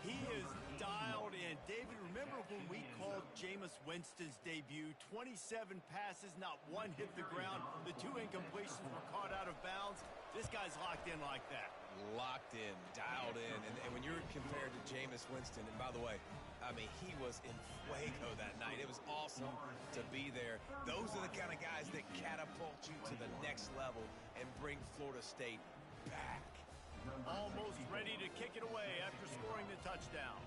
He is dialed in. David, remember when we called Jameis Winston's debut? 27 passes, not one hit the ground. The 2 incompletions were caught out of bounds. This guy's locked in like that. Locked in, dialed in. And when you're compared to Jameis Winston, and by the way, I mean, he was in fuego that night. It was awesome to be there. Those are the kind of guys that catapult you to the next level and bring Florida State back. Almost ready to kick it away after scoring the touchdown.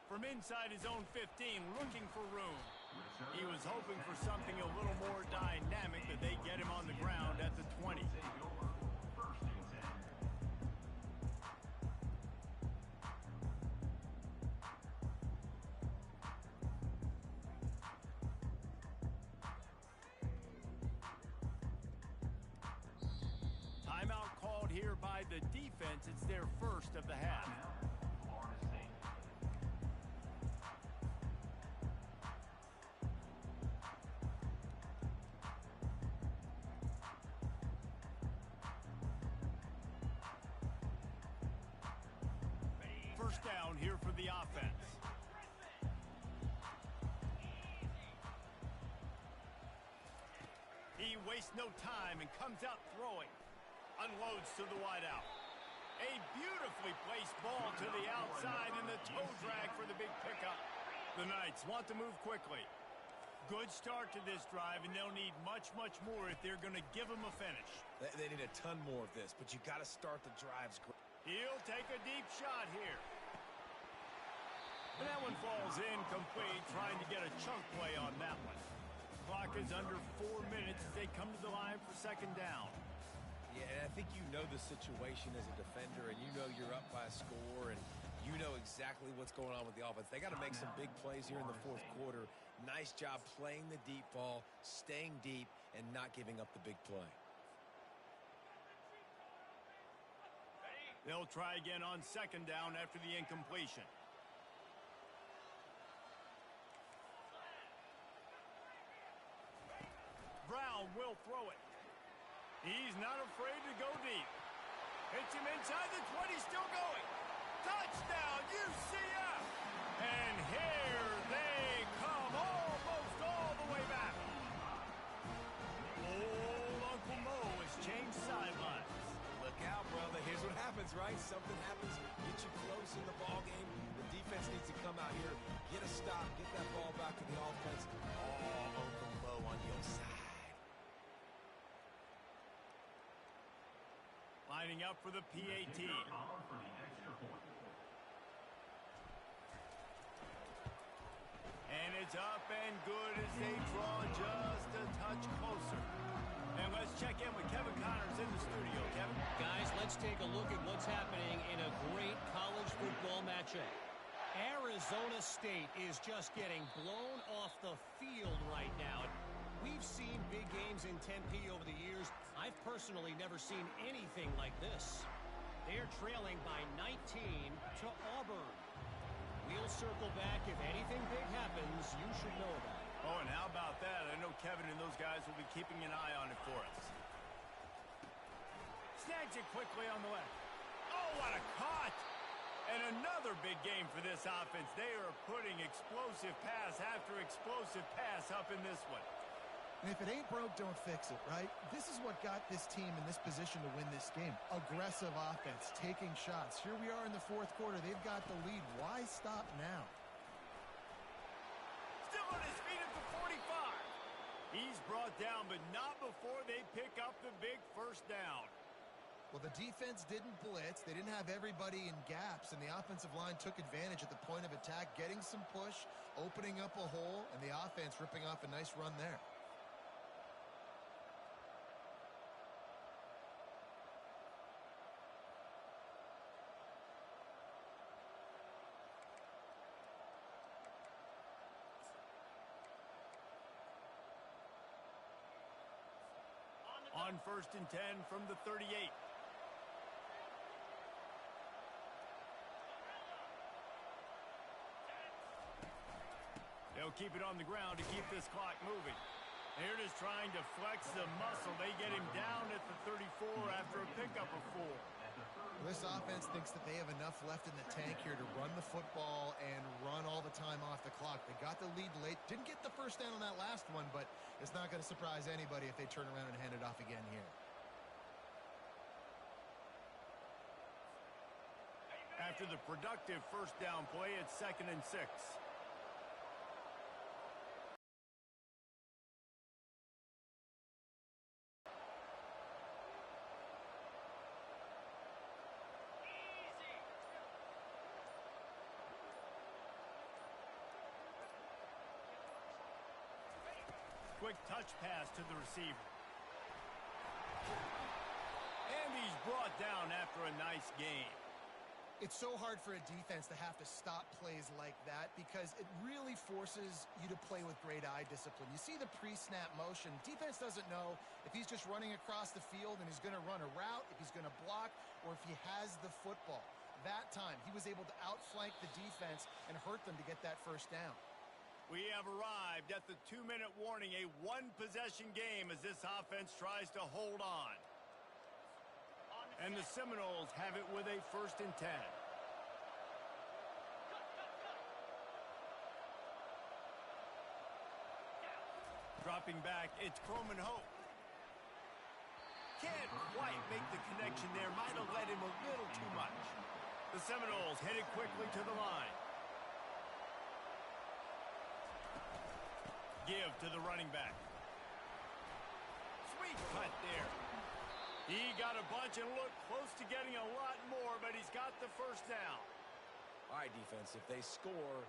From inside his own 15, looking for room. He was hoping for something a little more dynamic, but they get him on the ground at the 20. Timeout called here by the defense. It's their first of the half. First down here for the offense. He wastes no time and comes out throwing. Unloads to the wideout. A beautifully placed ball to the outside and the toe drag for the big pickup. The Knights want to move quickly. Good start to this drive, and they'll need much, much more if they're going to give them a finish. They need a ton more of this, but you got to start the drives great. He'll take a deep shot here. And that one falls incomplete, trying to get a chunk play on that one. Clock is under 4 minutes as they come to the line for second down. Yeah, and I think you know the situation as a defender, and you know you're up by a score, and you know exactly what's going on with the offense. They got to make some big plays here in the fourth quarter. Nice job playing the deep ball, staying deep, and not giving up the big play. They'll try again on second down after the incompletion. Brown will throw it. He's not afraid to go deep. Hits him inside the 20, still going. Touchdown, UCF! And here they come, almost all the way back. Old Uncle Mo has changed sidelines. Look out, brother. Here's what happens, right? Something happens, get you close in the ball game. The defense needs to come out here, get a stop, get that ball back to the offense. Oh, Uncle Mo on your side. Lining up for the PAT. And it's up and good as they draw just a touch closer. And let's check in with Kevin Connors in the studio. Kevin? Guys, let's take a look at what's happening in a great college football matchup. Arizona State is just getting blown off the field right now. We've seen big games in Tempe over the years. I've personally never seen anything like this. They're trailing by 19 to Auburn. We'll circle back. If anything big happens, you should know about it. Oh, and how about that? I know Kevin and those guys will be keeping an eye on it for us. Snags it quickly on the left. Oh, what a cut! And another big game for this offense. They are putting explosive pass after explosive pass up in this one. And if it ain't broke, don't fix it, right? This is what got this team in this position to win this game. Aggressive offense, taking shots. Here we are in the fourth quarter. They've got the lead. Why stop now? Still on his feet at the 45. He's brought down, but not before they pick up the big first down. Well, the defense didn't blitz. They didn't have everybody in gaps, and the offensive line took advantage at the point of attack, getting some push, opening up a hole, and the offense ripping off a nice run there. On 1st and 10 from the 38. They'll keep it on the ground to keep this clock moving. They're just trying to flex the muscle. They get him down at the 34 after a pickup of 4. This offense thinks that they have enough left in the tank here to run the football and run all the time off the clock. They got the lead late. Didn't get the first down on that last one, but it's not going to surprise anybody if they turn around and hand it off again here. After the productive first down play, it's 2nd and 6. Quick touch pass to the receiver. And he's brought down after a nice gain. It's so hard for a defense to have to stop plays like that because it really forces you to play with great eye discipline. You see the pre-snap motion. Defense doesn't know if he's just running across the field and he's going to run a route, if he's going to block, or if he has the football. That time, he was able to outflank the defense and hurt them to get that first down. We have arrived at the 2-minute warning, a one-possession game as this offense tries to hold on. And the Seminoles have it with a 1st and 10. Dropping back, it's Croman Hope. Can't quite make the connection there. Might have led him a little too much. The Seminoles headed quickly to the line. Give to the running back. Sweet cut there. He got a bunch and looked close to getting a lot more, but he's got the first down. All right, defense, if they score,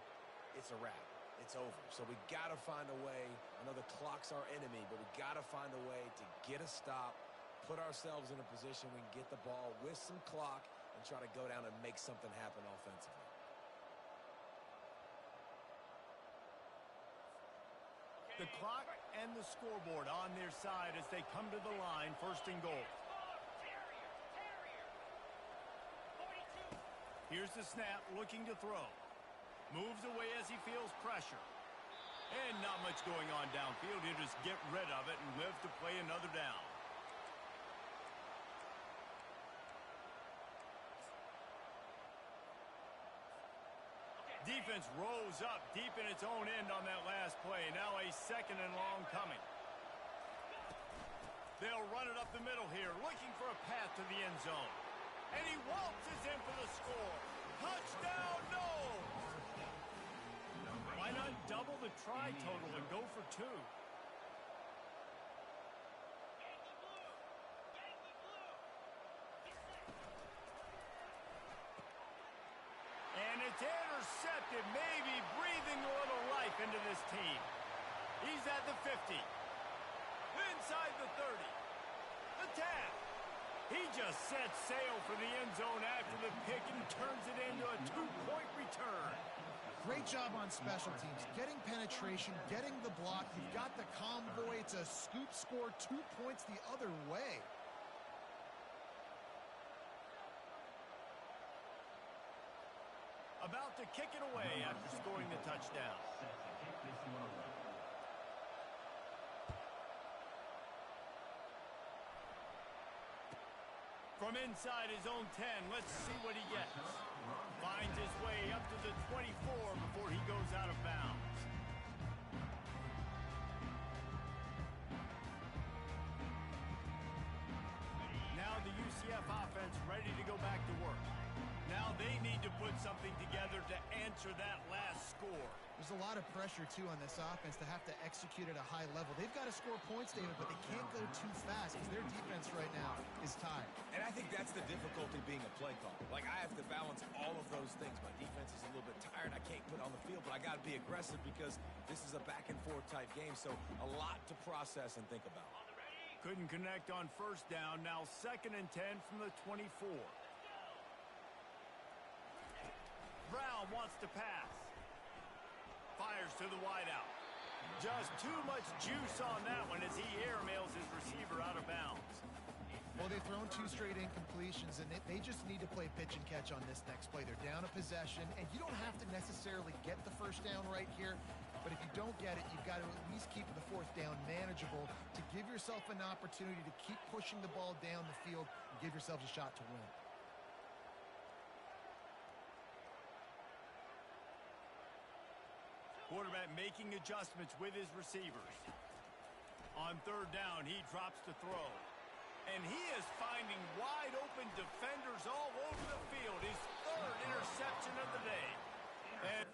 it's a wrap. It's over. So we got to find a way. I know the clock's our enemy, but we got to find a way to get a stop, put ourselves in a position we can get the ball with some clock and try to go down and make something happen offensively. The clock and the scoreboard on their side as they come to the line, first and goal. Here's the snap, looking to throw. Moves away as he feels pressure. And not much going on downfield. He'll just get rid of it and live to play another down. Defense rose up deep in its own end on that last play. Now a second and long coming. They'll run it up the middle here, looking for a path to the end zone. And he waltzes in for the score. Touchdown, no! Why not double the try total and go for 2? And it's intercepted, maybe breathing a little life into this team. He's at the 50. Inside the 30. The 10. He just sets sail for the end zone after the pick and turns it into a 2-point return. Great job on special teams. Getting penetration, getting the block. You've got the convoy. It's a scoop score, 2 points the other way. About to kick it away after scoring the touchdown. From inside his own 10, let's see what he gets. Finds his way up to the 24 before he goes out of bounds. Now the UCF offense ready to go back to work. Now they need to put something together to answer that last score. There's a lot of pressure, too, on this offense to have to execute at a high level. They've got to score points, David, but they can't go too fast because their defense right now is tired. And I think that's the difficulty being a play caller. Like, I have to balance all of those things. My defense is a little bit tired. I can't put on the field, but I got to be aggressive because this is a back-and-forth type game, so a lot to process and think about. Couldn't connect on first down. Now 2nd and 10 from the 24. Brown wants to pass. Fires to the wideout. Just too much juice on that one as he airmails his receiver out of bounds. Well, they've thrown 2 straight incompletions, and they just need to play pitch and catch on this next play. They're down a possession, and you don't have to necessarily get the first down right here, but if you don't get it, you've got to at least keep the 4th down manageable to give yourself an opportunity to keep pushing the ball down the field and give yourselves a shot to win. Quarterback making adjustments with his receivers. On 3rd down, he drops to throw. And he is finding wide open defenders all over the field. His 3rd interception of the day. And